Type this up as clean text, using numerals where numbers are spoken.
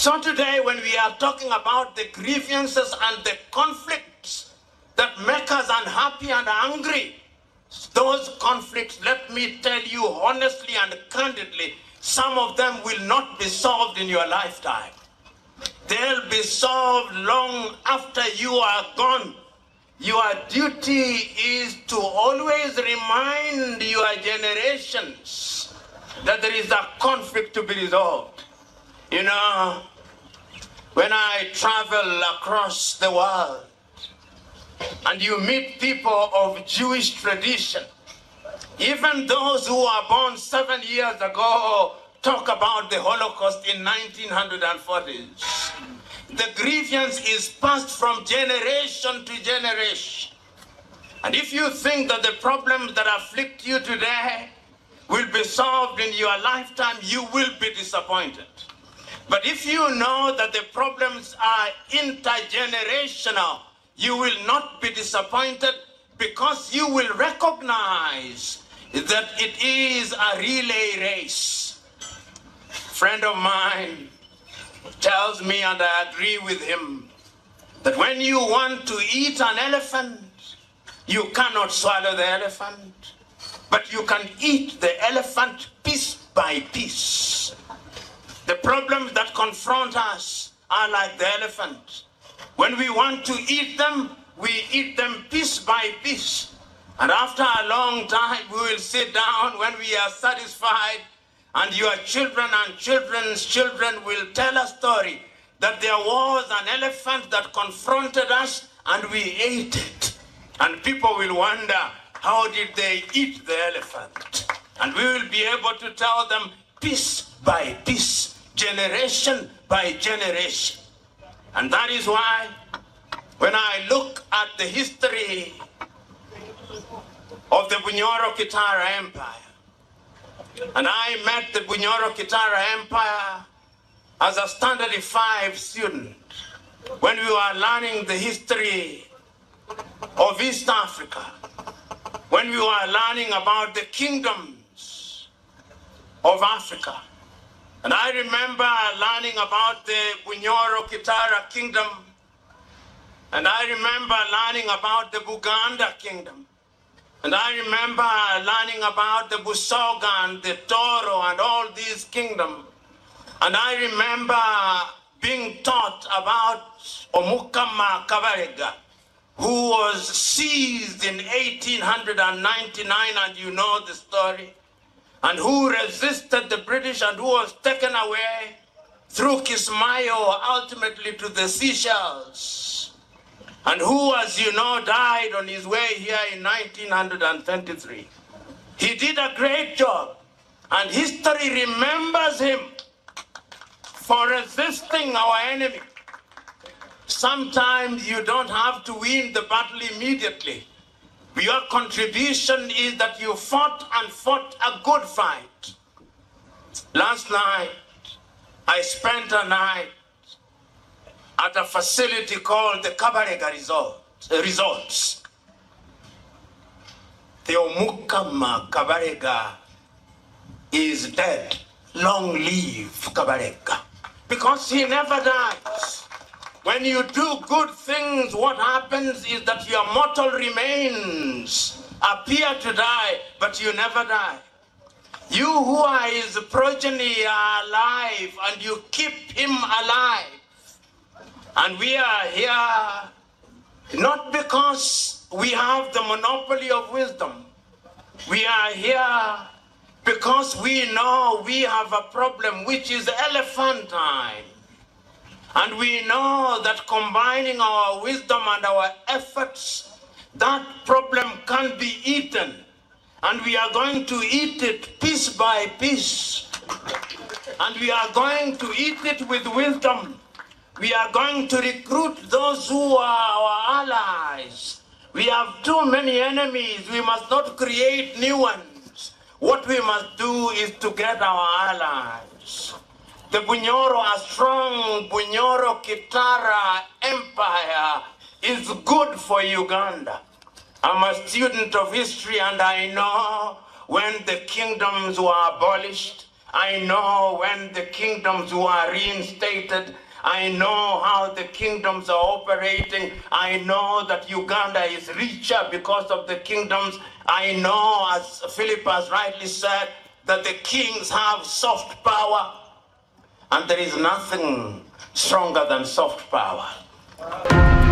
So today, when we are talking about the grievances and the conflicts that make us unhappy and angry, those conflicts, let me tell you honestly and candidly, some of them will not be solved in your lifetime. They'll be solved long after you are gone. Your duty is to always remind your generations that there is a conflict to be resolved. You know, when I travel across the world and you meet people of Jewish tradition, even those who were born 7 years ago talk about the Holocaust in 1940s. The grievance is passed from generation to generation. And if you think that the problems that afflict you today will be solved in your lifetime, you will be disappointed. But if you know that the problems are intergenerational, you will not be disappointed because you will recognize that it is a relay race. A friend of mine tells me, and I agree with him, that when you want to eat an elephant, you cannot swallow the elephant, but you can eat the elephant piece by piece. The problems that confront us are like the elephant. When we want to eat them, we eat them piece by piece. And after a long time, we will sit down when we are satisfied, and your children and children's children will tell a story that there was an elephant that confronted us and we ate it. And people will wonder, how did they eat the elephant? And we will be able to tell them piece by piece, generation by generation. And that is why when I look at the history of the Bunyoro Kitara Empire, and I met the Bunyoro Kitara Empire as a Standard 5 student when we were learning the history of East Africa, when we were learning about the kingdoms of Africa. And I remember learning about the Bunyoro Kitara kingdom, and I remember learning about the Buganda kingdom. And I remember learning about the Busoga, the Toro, and all these kingdoms. And I remember being taught about Omukama Kabarega, who was seized in 1899, and you know the story, and who resisted the British and who was taken away through Kismayo, ultimately to the Seychelles, and who, as you know, died on his way here in 1923. He did a great job, and history remembers him for resisting our enemy. Sometimes you don't have to win the battle immediately. Your contribution is that you fought a good fight. Last night, I spent a night at a facility called the Kabarega Resorts. The Omukama Kabarega is dead. Long live Kabarega. Because he never dies. When you do good things, what happens is that your mortal remains appear to die, but you never die. You who are his progeny are alive, and you keep him alive. And we are here not because we have the monopoly of wisdom. We are here because we know we have a problem which is elephantine. And we know that combining our wisdom and our efforts, that problem can be eaten. And we are going to eat it piece by piece. And we are going to eat it with wisdom. We are going to recruit those who are our allies. We have too many enemies. We must not create new ones. What we must do is to get our allies. The Bunyoro, a strong Bunyoro Kitara Empire is good for Uganda. I'm a student of history, and I know when the kingdoms were abolished, I know when the kingdoms were reinstated. I know how the kingdoms are operating. I know that Uganda is richer because of the kingdoms. I know, as Philip has rightly said, that the kings have soft power. And there is nothing stronger than soft power.